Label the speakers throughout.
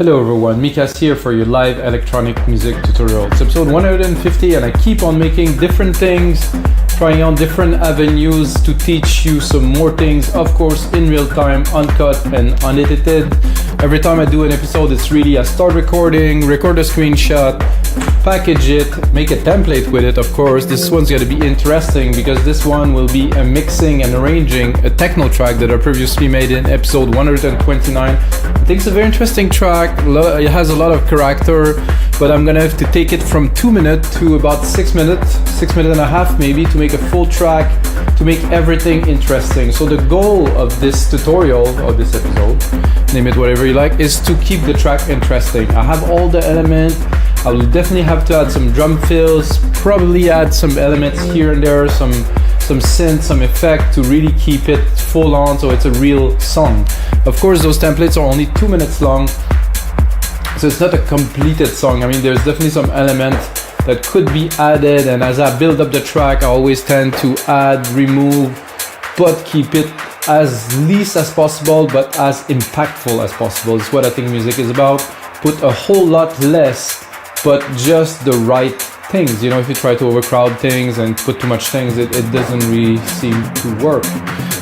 Speaker 1: Hello everyone, Mikas here for your live electronic music tutorial. It's episode 150 and I keep on making different things, trying on different avenues to teach you some more things, of course in real time, uncut and unedited. Every time I do an episode, it's really I start recording, record a screenshot, package it, make a template with it, of course. This one's going to be interesting because this one will be a mixing and arranging a techno track that I previously made in episode 129. I think it's a very interesting track. It has a lot of character, but I'm going to have to take it from 2 minutes to about 6 minutes and a half maybe to make a full track, to make everything interesting. So the goal of this tutorial, or this episode, name it whatever you like, is to keep the track interesting. I have all the elements. I will definitely have to add some drum fills, probably add some elements here and there, some synth, some effect to really keep it full on so it's a real song. Of course, those templates are only 2 minutes long, so it's not a completed song. I mean, there's definitely some elements that could be added, and as I build up the track, I always tend to add, remove, but keep it as least as possible, but as impactful as possible. It's what I think music is about. Put a whole lot less, but just the right things. You know, if you try to overcrowd things and put too much things, it doesn't really seem to work.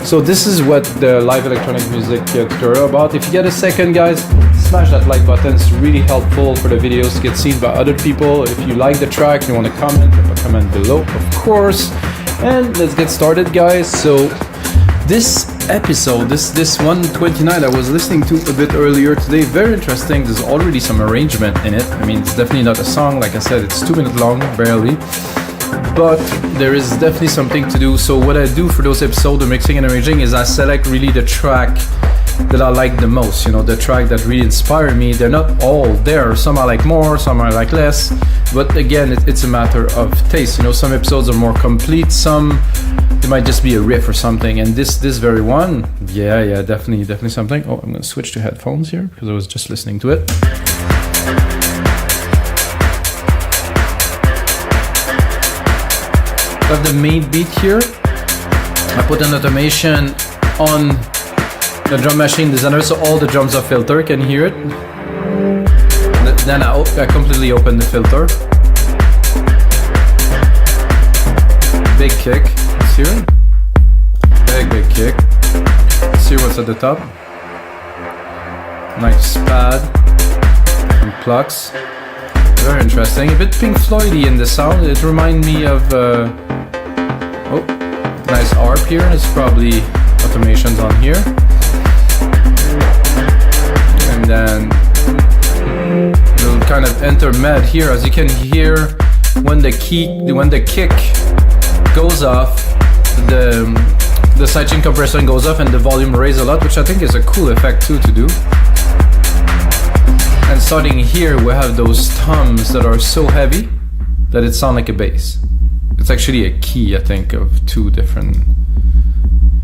Speaker 1: So this is what the live electronic music tutorial about. If you get a second, guys, smash that like button. It's really helpful for the videos to get seen by other people. If you like the track, you want to comment, leave a comment below, of course. And let's get started, guys. So this episode, this 129 I was listening to a bit earlier today, very interesting. There's already some arrangement in it. I mean, it's definitely not a song. Like I said, it's 2 minutes long, barely. But there is definitely something to do. So what I do for those episodes of mixing and arranging is I select really the track that I like the most, you know, the track that really inspired me. They're not all there. Some I like more, some I like less. But again, it's a matter of taste. You know, some episodes are more complete, some it might just be a riff or something. And this very one, yeah, definitely something. Oh, I'm gonna switch to headphones here because I was just listening to it. Got the main beat here. I put an automation on the drum machine designer, so all the drums are filtered, can hear it. Then I completely open the filter. Big kick, let's hear it. Big kick. Let's hear what's at the top. Nice pad and plucks. Very interesting. A bit Pink Floydy in the sound. It reminds me of nice ARP here. It's probably automations on here. And then it'll kind of enter med here, as you can hear when the kick goes off, the sidechain compression goes off and the volume raises a lot, which I think is a cool effect too to do. And starting here, we have those toms that are so heavy that it sounds like a bass. It's actually a key, I think, of two different.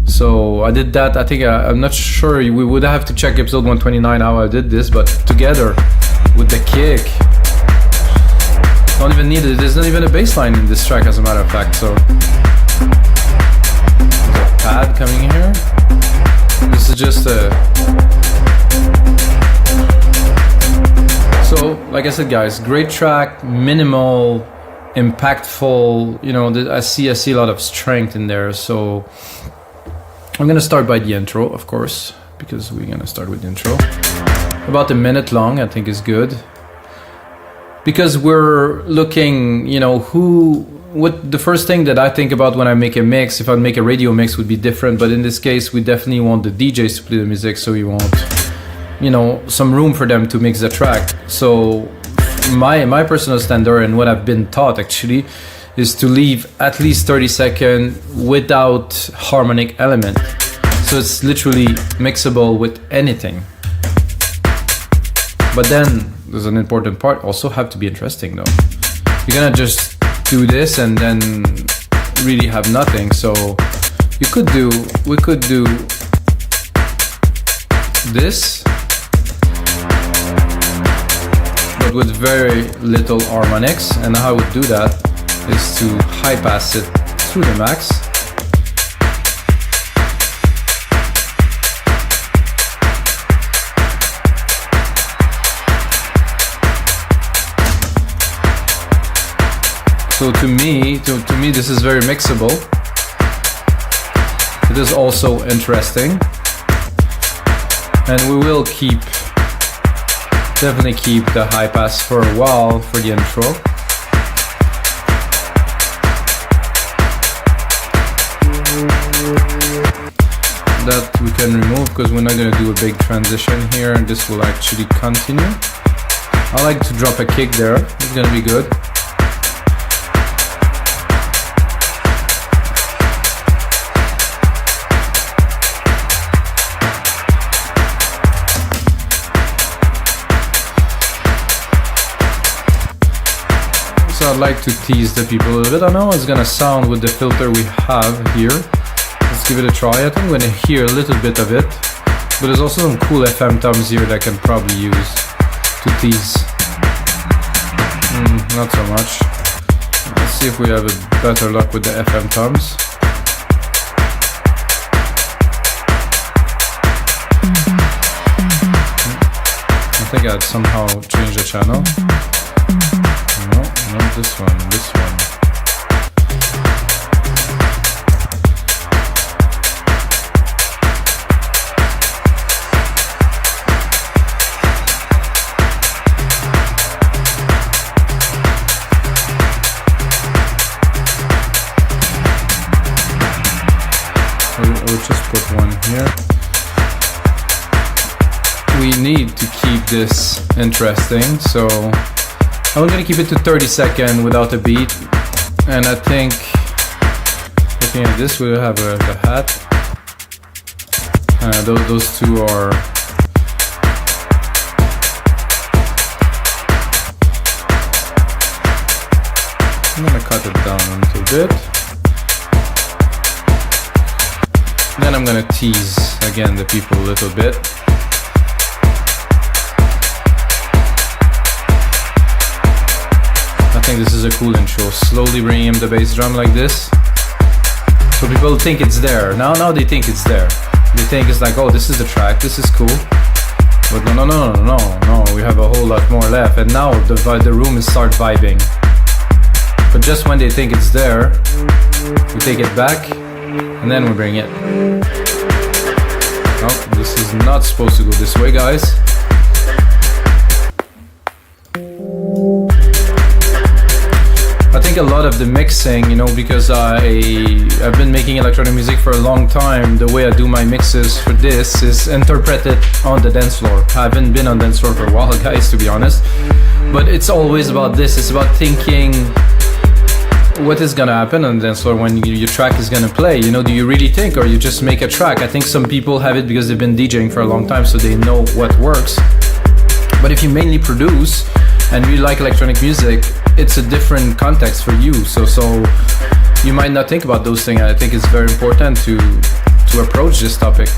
Speaker 1: So I did that. I think I'm not sure. We would have to check episode 129 how I did this, but together with the kick, don't even need it. There's not even a bass line in this track, as a matter of fact. So there's a pad coming in here. This is just a. So, like I said, guys, great track, minimal, impactful. You know, I see a lot of strength in there. So I'm gonna start by the intro, of course, because we're gonna start with the intro. About a minute long, I think is good. Because we're looking, you know, what the first thing that I think about when I make a mix, if I make a radio mix, would be different. But in this case, we definitely want the DJs to play the music, so we want, you know, some room for them to mix the track. So my personal standard and what I've been taught actually is to leave at least 30 seconds without harmonic element. So it's literally mixable with anything. But then there's an important part, also have to be interesting though. You're gonna just do this and then really have nothing. So we could do this, but with very little harmonics. And how I would do that is to high pass it through the max. So to me, this is very mixable. It is also interesting. And we will definitely keep the high pass for a while for the intro. That we can remove because we're not going to do a big transition here, and this will actually continue. I like to drop a kick there, it's going to be good. So I'd like to tease the people a little bit. I know it's going to sound with the filter we have here. Let's give it a try. I think I'm going to hear a little bit of it, but there's also some cool FM toms here that I can probably use to tease. Not so much. Let's see if we have a better luck with the FM toms. I think I'd somehow change the channel. No, not this one, this one. We'll just put one here. We need to keep this interesting, so I'm going to keep it to 30 seconds without a beat. And I think, looking at this, we'll have the hat. Those two are I'm going to cut it down a little bit. Then I'm gonna tease again the people a little bit. I think this is a cool intro. Slowly bringing in the bass drum like this. So people think it's there. Now they think it's there. They think it's like, oh, this is the track, this is cool. But no, we have a whole lot more left. And now the room is start vibing. But just when they think it's there, we take it back. And then we bring it. Oh, this is not supposed to go this way, guys. I think a lot of the mixing, because I've been making electronic music for a long time, the way I do my mixes for this is interpreted on the dance floor. I haven't been on dance floor for a while, guys, to be honest. But it's always about this. It's about thinking what is gonna happen on the dance floor when your track is gonna play. Do you really think, or you just make a track? I think some people have it because they've been DJing for a long time, so they know what works. But if you mainly produce and you like electronic music, it's a different context for you. So you might not think about those things. I think it's very important to approach this topic.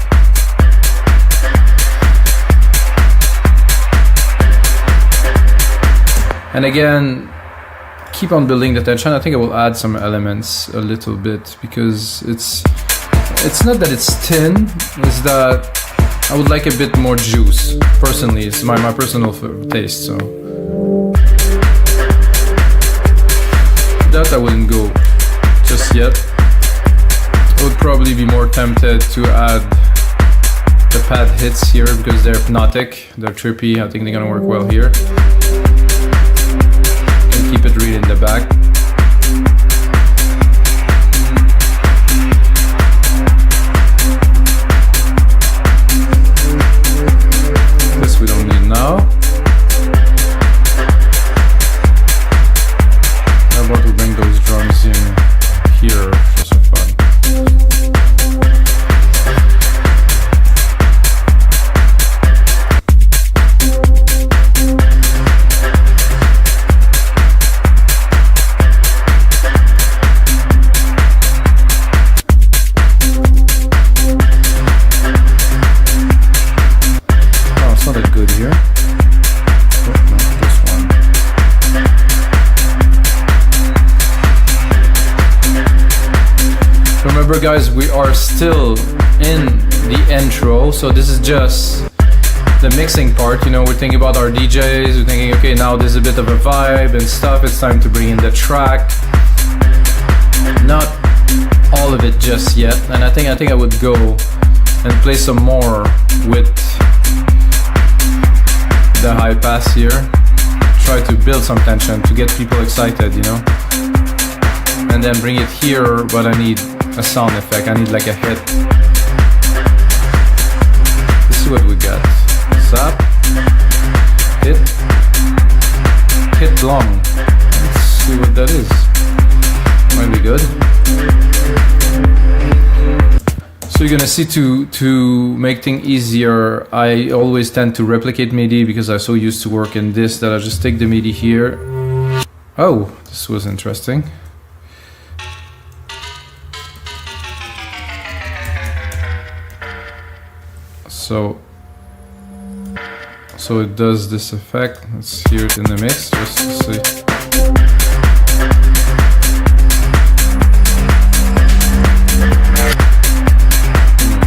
Speaker 1: And again, keep on building the tension. I think I will add some elements a little bit because it's not that it's thin, it's that I would like a bit more juice. Personally, it's my personal taste, so that I wouldn't go just yet. I would probably be more tempted to add the pad hits here because they're hypnotic, they're trippy. I think they're gonna work well here. Keep it really in the back. This we don't need now. How about we bring those drums in here for some fun? Remember, guys, we are still in the intro, so this is just the mixing part. We're thinking about our DJs, we're thinking, okay, now there's a bit of a vibe and stuff, it's time to bring in the track. Not all of it just yet, and I think I would go and play some more with the high pass here. Try to build some tension to get people excited, you know. And then bring it here, but I need a sound effect. I need like a hit. Let's see what we got. Zap. Hit long. Let's see what that is. Might be good. So you're gonna see to make things easier, I always tend to replicate MIDI because I'm so used to work in this that I just take the MIDI here. Oh, this was interesting. So it does this effect. Let's hear it in the mix just to see.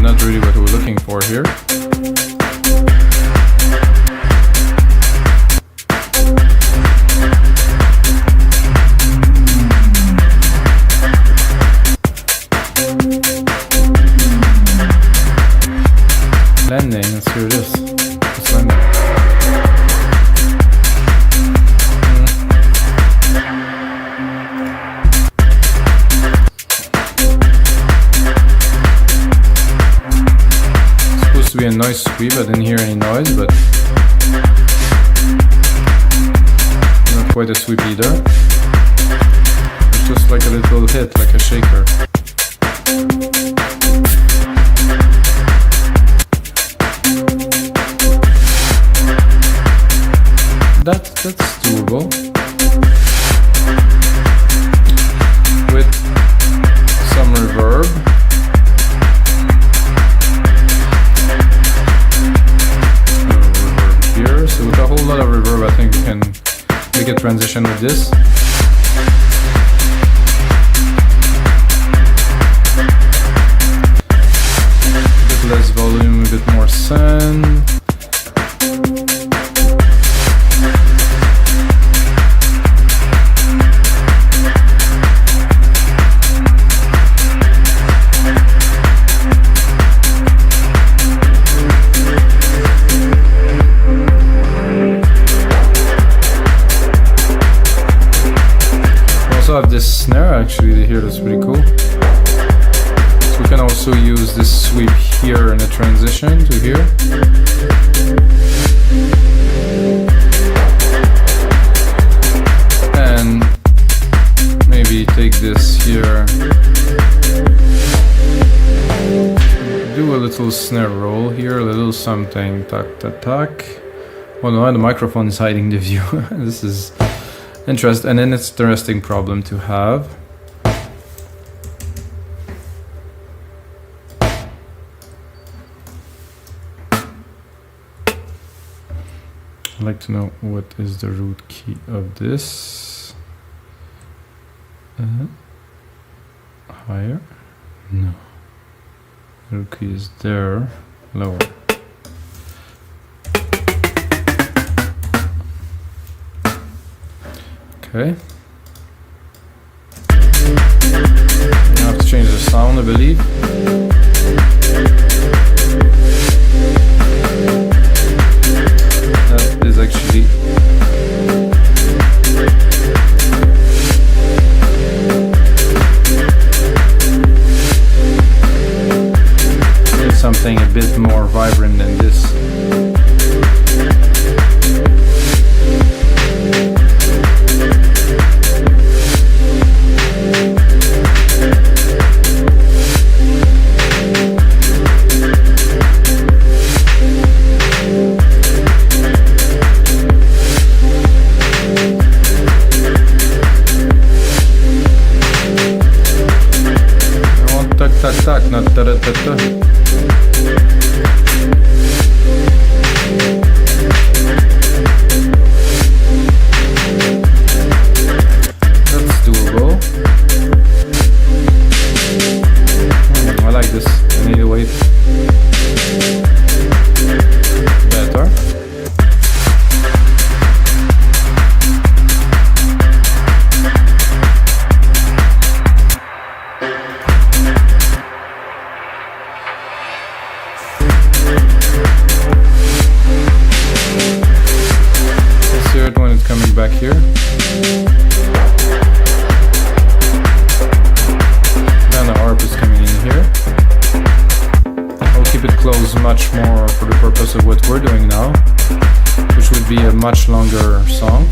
Speaker 1: Not really what we're looking for here. Landing, let's hear this. It's landing. To be a noise sweep, I didn't hear any noise, but not quite a sweep either. It's just like a little hit, like a shaker. That's doable. With some reverb. So with a whole lot of reverb, I think we can make a transition with this. A bit less volume, a bit more send. Have this snare actually here, that's pretty cool. So we can also use this sweep here in the transition to here. And maybe take this here, do a little snare roll here, a little something, tack tack tack. Oh no, the microphone is hiding the view. This is interesting, and then it's an interesting problem to have. I'd like to know what is the root key of this. Higher? No. The root key is there. Lower. Okay. I have to change the sound, I believe. That is actually something a bit more vibrant than this. coming back here. Then the harp is coming in here. I'll keep it closed much more for the purpose of what we're doing now, which would be a much longer song.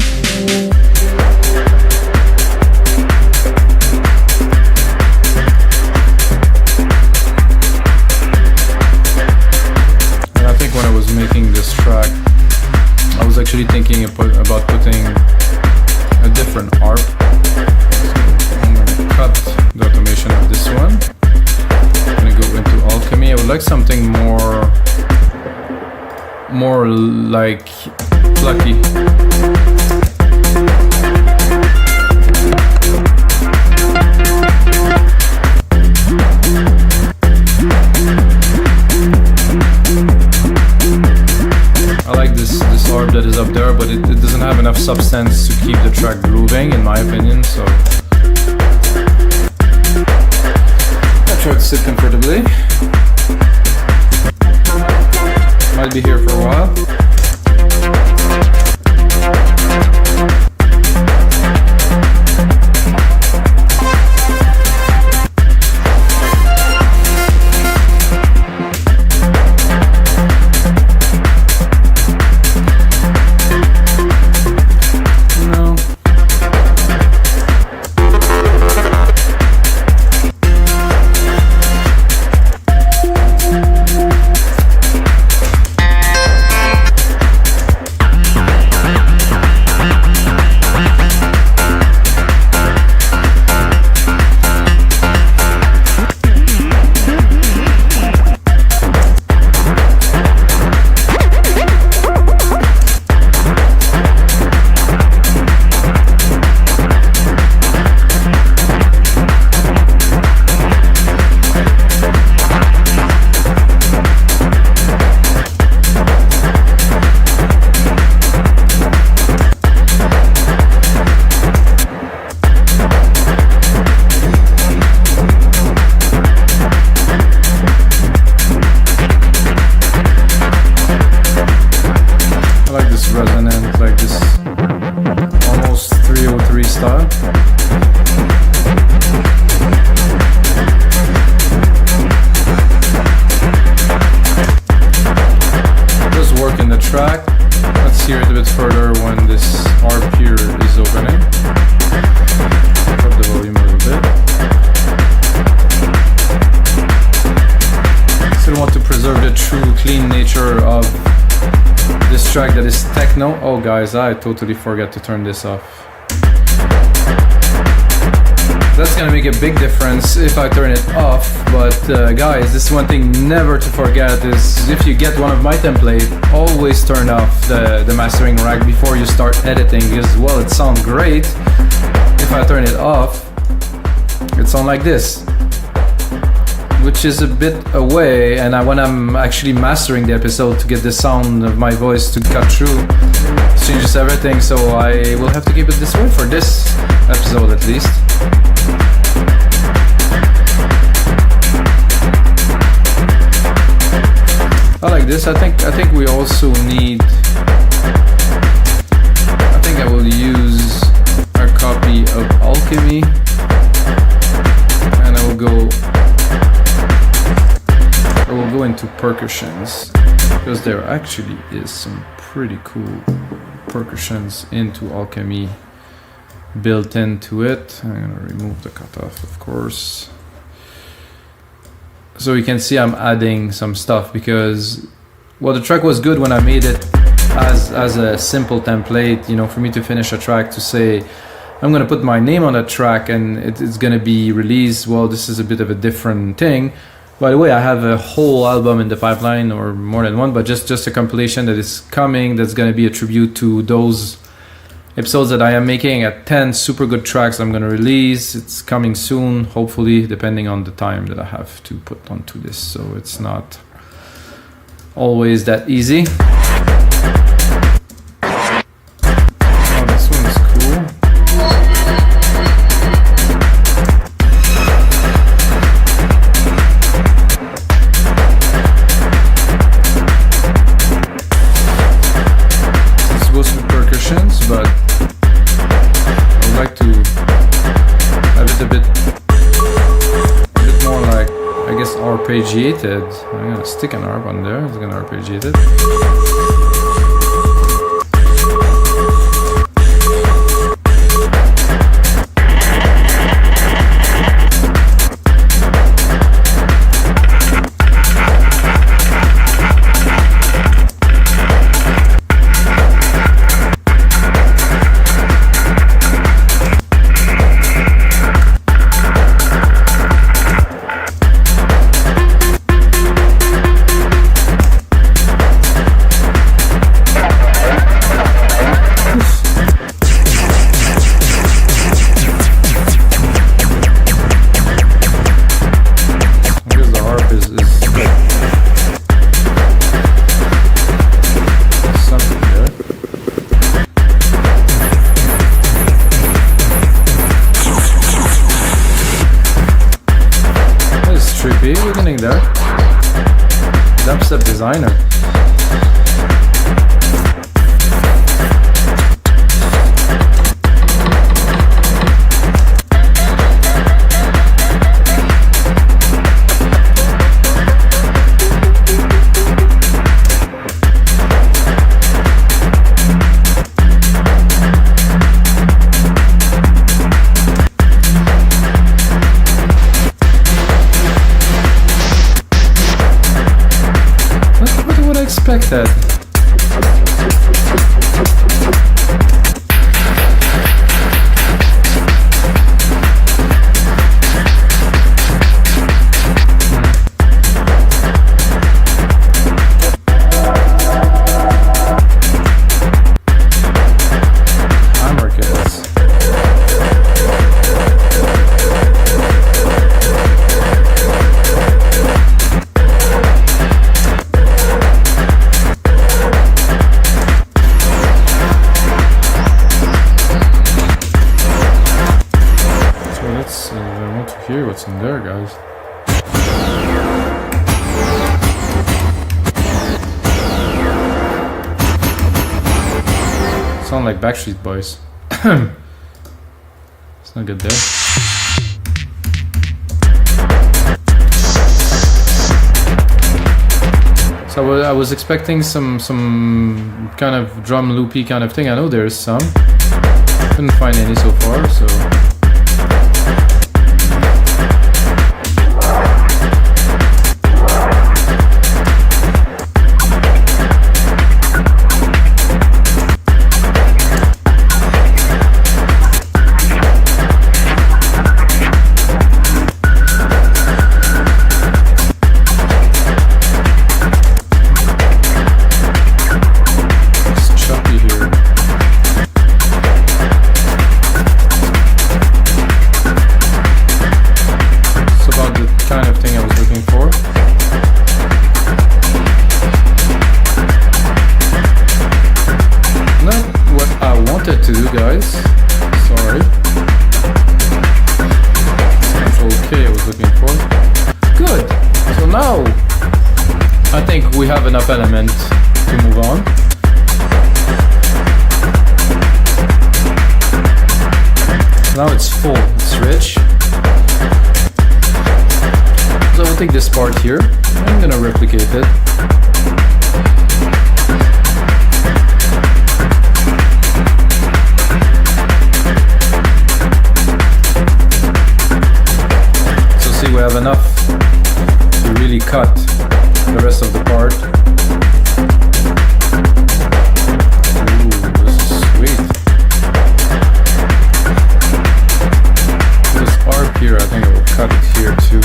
Speaker 1: And I think when I was making this track, I was actually thinking about putting a different harp. So I'm going to cut the automation of this one. I'm going to go into Alchemy. I would like something more like plucky. I like this harp that is up there, but it doesn't have enough substance to keep the track grooving, in my opinion, so I'll try to sit comfortably. Might be here for a while. Resonant, like this almost 303 style. Does work in the track. Let's hear it a bit further when this harp here is opening. Drop the volume a little bit. Still want to preserve the true clean nature of this track that is techno. Oh guys, I totally forgot to turn this off. That's gonna make a big difference if I turn it off, but guys, this is one thing never to forget is if you get one of my templates, always turn off the mastering rack before you start editing, because well, it sounds great. If I turn it off, it sounds like this, which is a bit away, and when I'm actually mastering the episode to get the sound of my voice to cut through, it changes everything, so I will have to keep it this way for this episode at least. I like this. I think we also need, I think I will use a copy of Alchemy, and I will go into percussions, because there actually is some pretty cool percussions into Alchemy built into it. I'm gonna remove the cutoff, of course, so you can see I'm adding some stuff, because well, the track was good when I made it as a simple template, you know, for me to finish a track to say I'm gonna put my name on that track and it's gonna be released. Well, this is a bit of a different thing. By the way, I have a whole album in the pipeline, or more than one, but just a compilation that is coming, that's going to be a tribute to those episodes that I am making at 10 super good tracks I'm going to release. It's coming soon, hopefully, depending on the time that I have to put onto this, so it's not always that easy. Oh, this one is cool. But arpeggiated. I'm gonna stick an arp on there. It's gonna arpeggiate it. Beginning there. Dubstep designer. Expected. Hear what's in there, guys. Sound like Backstreet Boys. It's not good there. So I was expecting some kind of drum loopy kind of thing. I know there's some. Couldn't find any so far, so. To you guys, sorry. Central K I was looking for. Good. So now I think we have enough element to move on. Now it's full, it's rich. So I'll take this part here. I'm gonna replicate it. We have enough to really cut the rest of the part. Ooh, this is sweet. This arp here, I think I will cut it here too.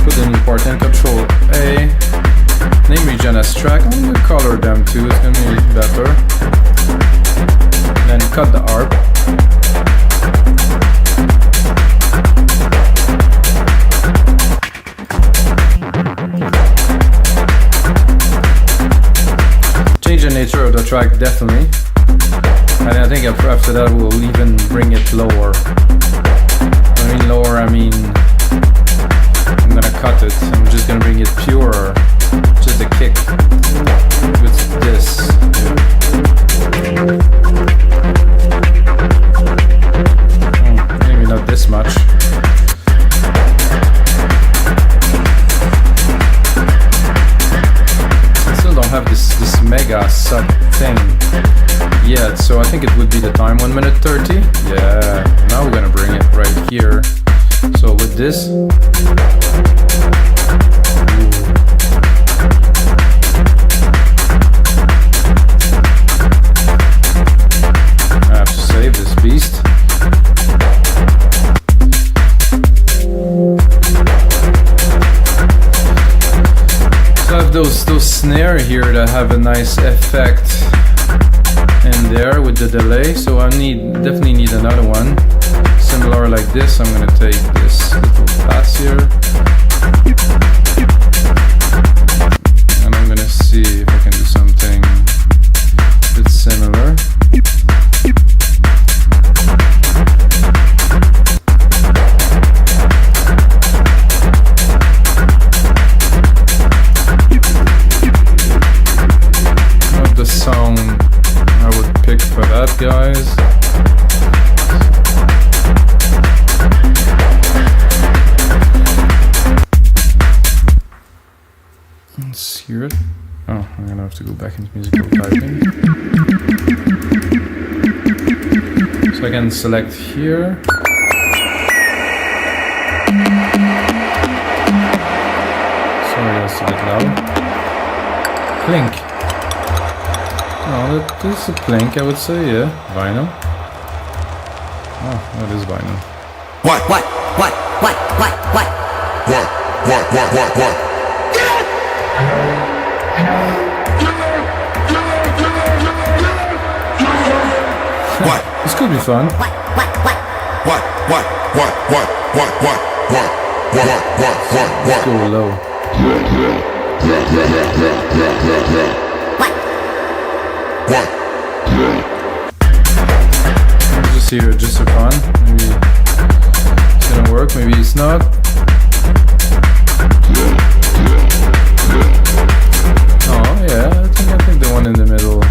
Speaker 1: Put the new part in, Control A. Name region as track. I'm gonna color them too, it's gonna be better. Then cut the arp. Change the nature of the track, definitely. And I think after that we'll even bring it lower. When I mean lower, I mean I'm gonna cut it. I'm just gonna bring it purer. Just a kick with this. Maybe not this much. set, so I think it would be the time, 1 minute 30. Yeah, now we're gonna bring it right here. So with this, I have to save this beast. So I have those snare here that have a nice effect in there with the delay. So I definitely need another one similar like this. I'm gonna take this little pass here, and I'm gonna see if I can do something a bit similar. The sound I would pick for that, guys. Let's hear it. Oh, I'm gonna have to go back into musical typing. So I can select here. Sorry, that's a bit loud. Clink. Oh, that is a clink, I would say, yeah. Vinyl. Oh, that is vinyl.
Speaker 2: What?
Speaker 1: This could be fun. Let's go low. Just hear it just for fun. Maybe it's gonna work, maybe it's not. Oh yeah, I think the one in the middle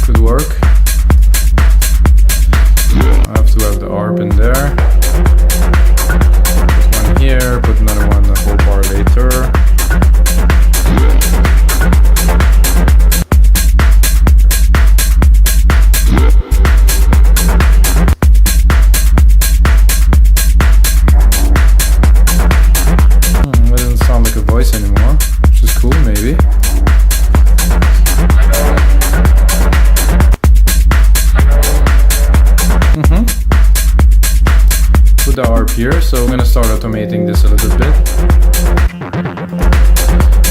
Speaker 1: could work. I have to have the ARP in there. Put one here, put another one a whole bar later. Anymore, which is cool, maybe. Put the ARP here, so we're gonna start automating this a little bit.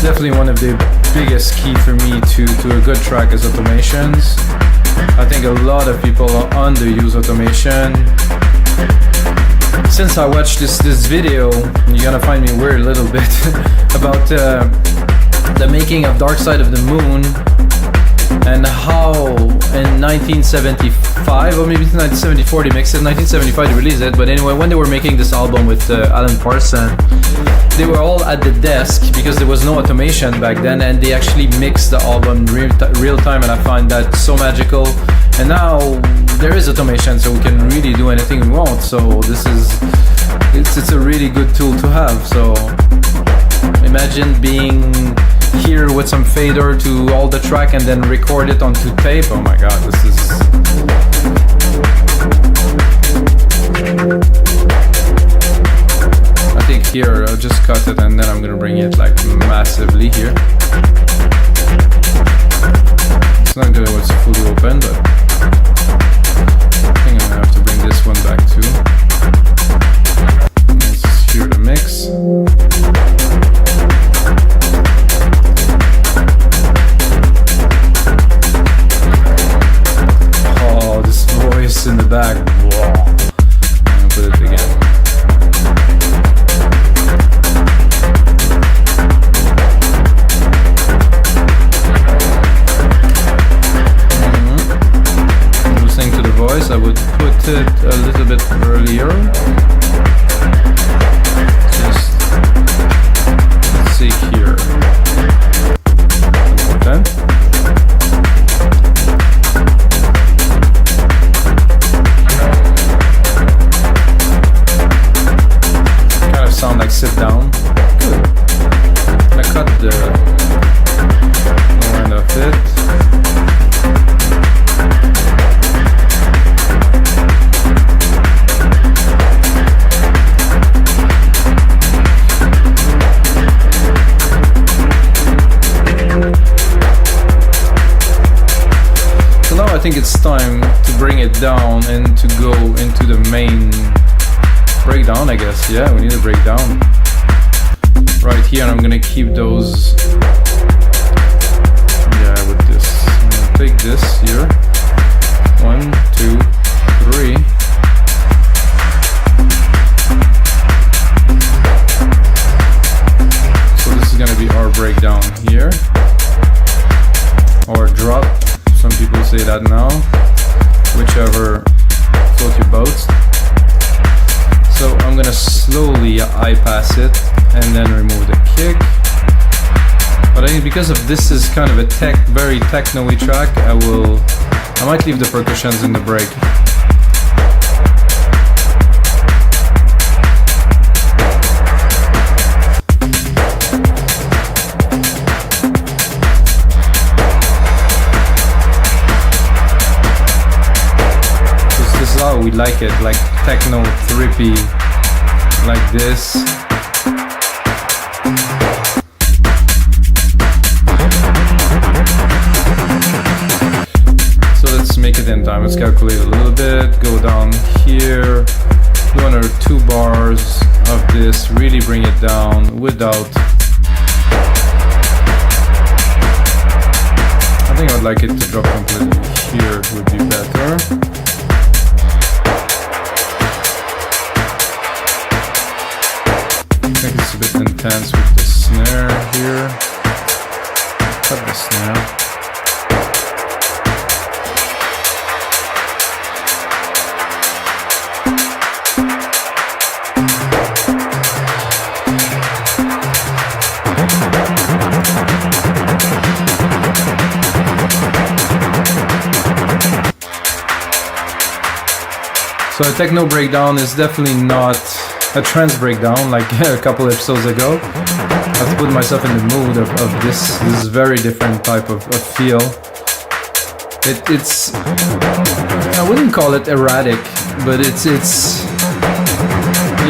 Speaker 1: Definitely one of the biggest key for me to a good track is automations. I think a lot of people underuse automation. Since I watched this video, you're gonna find me weird a little bit about the making of Dark Side of the Moon and how in 1975 or maybe 1974 they mixed it, 1975 they released it, but anyway, when they were making this album with Alan Parsons, they were all at the desk because there was no automation back then, and they actually mixed the album real time, and I find that so magical. And now there is automation, so we can really do anything we want. So it's a really good tool to have. So imagine being here with some fader to all the track and then record it onto tape. Oh my god, this is... I think here I'll just cut it and then I'm gonna bring it like massively here. It's not good when it's fully open, but I think I'm gonna have to bring this one back too. Let's hear the mix. Oh, this voice in the back. Wow. I'm gonna put it again. I would put it a little bit earlier. Just let's see here. Then kind of sound like sit down. Good. I'm gonna cut the lower end of it. it's time to bring it down and to go into the main breakdown, I guess. Yeah, we need a breakdown right here, and I'm gonna keep those. Yeah, with this. I'm gonna take this here. 1, 2, 3. So this is gonna be our breakdown here, or drop. Some people say that now, whichever float your boat. So I'm gonna slowly high pass it and then remove the kick. But I think because of this is kind of a very techno-y track, I might leave the percussions in the break. This is how we like it, like techno, trippy, like this. Make it in time. Let's calculate a little bit, go down here, do another 2 bars of this, really bring it down without. I think I would like it to drop completely here, would be better. I think it's a bit intense with the snare here. Cut the snare. So a techno breakdown is definitely not a trance breakdown like a couple episodes ago. I have to put myself in the mood of this very different type of feel. It's I wouldn't call it erratic, but it's you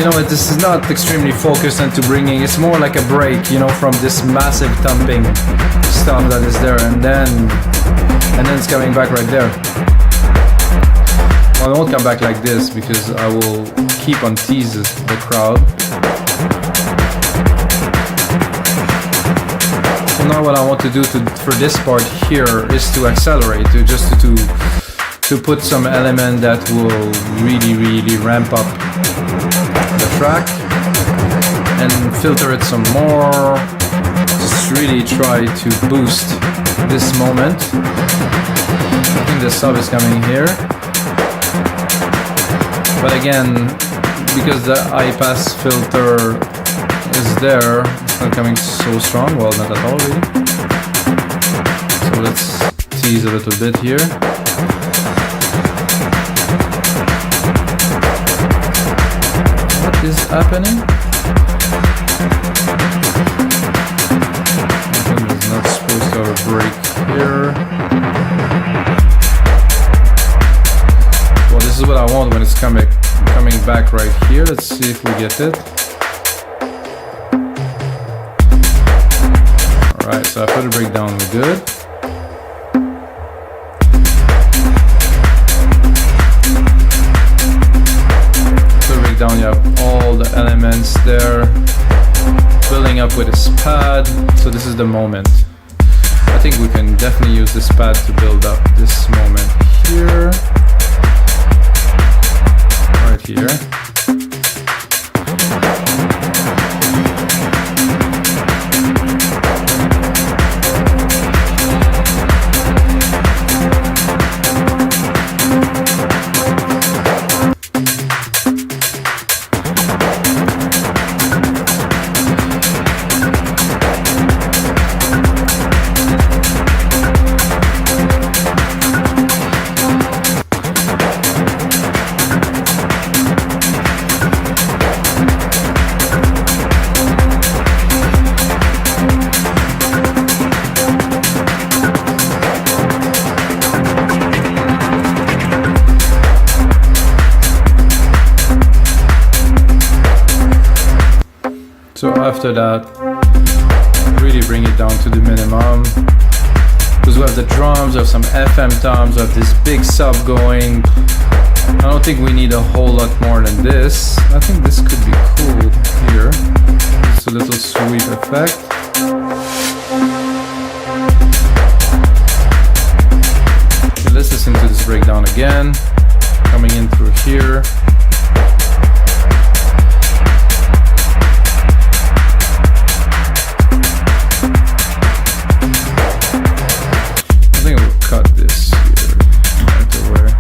Speaker 1: know, this is not extremely focused into bringing. It's more like a break, you know, from this massive thumping stuff that is there, and then it's coming back right there. Well, I won't come back like this because I will keep on teasing the crowd. So now what I want to do for this part here is to accelerate, to put some element that will really ramp up the track and filter it some more. Just really try to boost this moment. I think the sub is coming here. But again, because the high pass filter is there, it's not coming so strong. Well, not at all really. So let's tease a little bit here. What is happening? I think it's not supposed to have a break here. Well, this is what I want when it's coming back right here. Let's see if we get it. Alright, so after the breakdown we're good. So the breakdown, you have all the elements there, building up with this pad. So this is the moment. I think we can definitely use this pad to build up this moment here. Right here. So after that, really bring it down to the minimum. Because we have the drums, we have some FM toms, we have this big sub going. I don't think we need a whole lot more than this. I think this could be cool here. Just a little sweep effect. Okay, let's listen to this breakdown again. Coming in through here. I think we'll cut this here right away.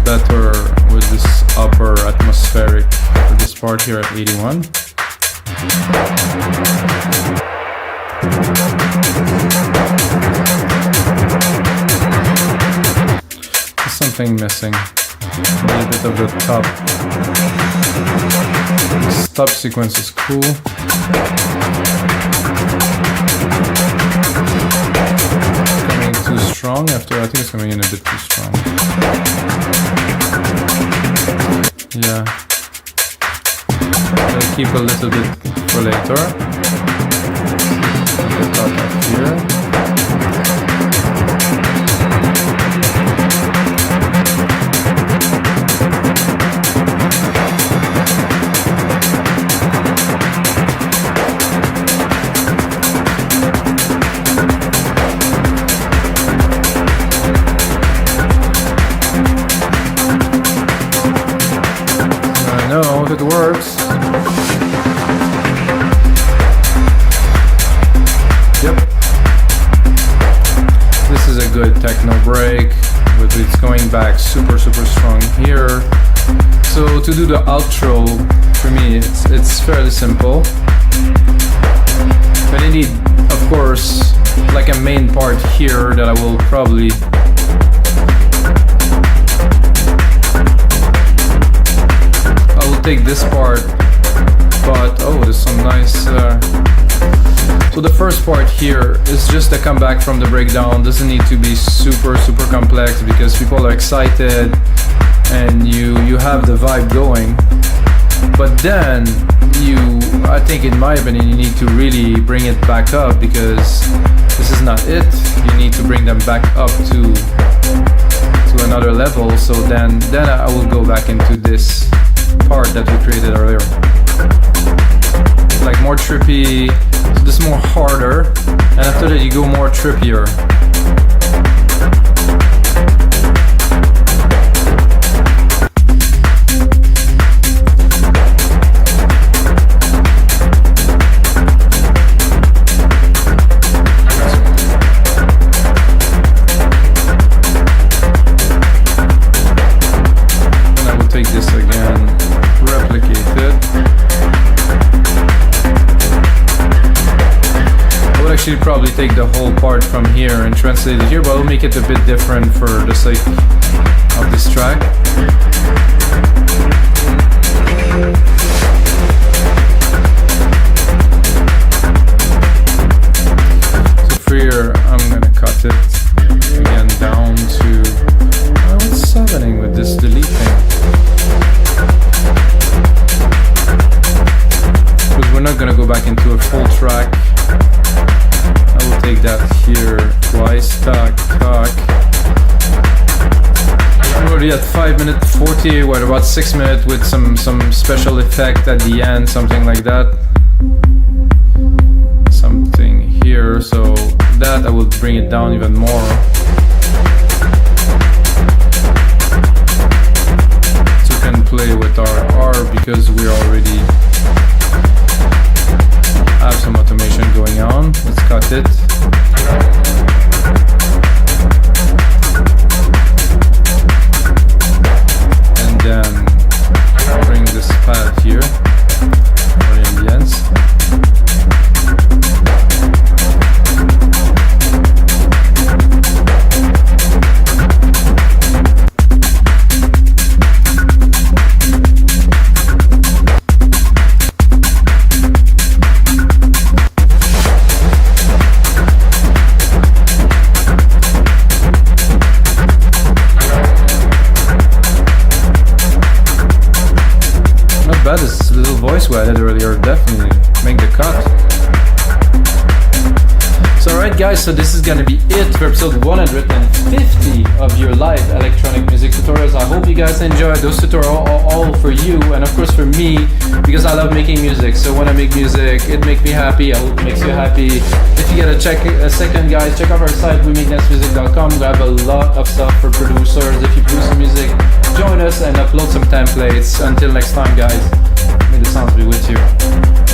Speaker 1: Better with this upper atmospheric for this part here at 81. There's something missing. A little bit of the top. This top sequence is cool. Coming too strong after, I think it's coming in a bit too strong. Yeah, I'll keep a little bit for later. Put that up here. No, if it works. Yep. This is a good techno break, with it's going back super strong here. So to do the outro, for me, it's fairly simple. But I need, of course, like a main part here that I will probably take this part, but oh, there's some nice so the first part here is just a comeback from the breakdown. Doesn't need to be super complex because people are excited and you have the vibe going, but then I think in my opinion you need to really bring it back up, because this is not it. You need to bring them back up to another level. So then I will go back into this part that we created earlier, like more trippy. So this is more harder, and after that you go more trippier. And I will take this again, replicate it. I would actually probably take the whole part from here and translate it here, but I'll make it a bit different for the sake of this track. So for here, I'm gonna cut it again down to, what's happening with this delete thing? Because we're not gonna go back into a full track. I will take that here twice, tack. I'm already at 5 minutes 40, what about 6 minutes with some special effect at the end, something like that. Something here, so that I will bring it down even more. So we can play with our R because we already have some automation going on. Let's cut it. guys, so this is gonna be it for episode 150 of your live electronic music tutorials. I hope you guys enjoyed. Those tutorials are all for you and of course for me, because I love making music. So when I make music, it makes me happy. I hope it makes you happy. If you get a second, guys, check out our site, wemakedancemusic.com. We have a lot of stuff for producers. If you produce some music, join us and upload some templates. Until next time, guys, may the sounds be with you.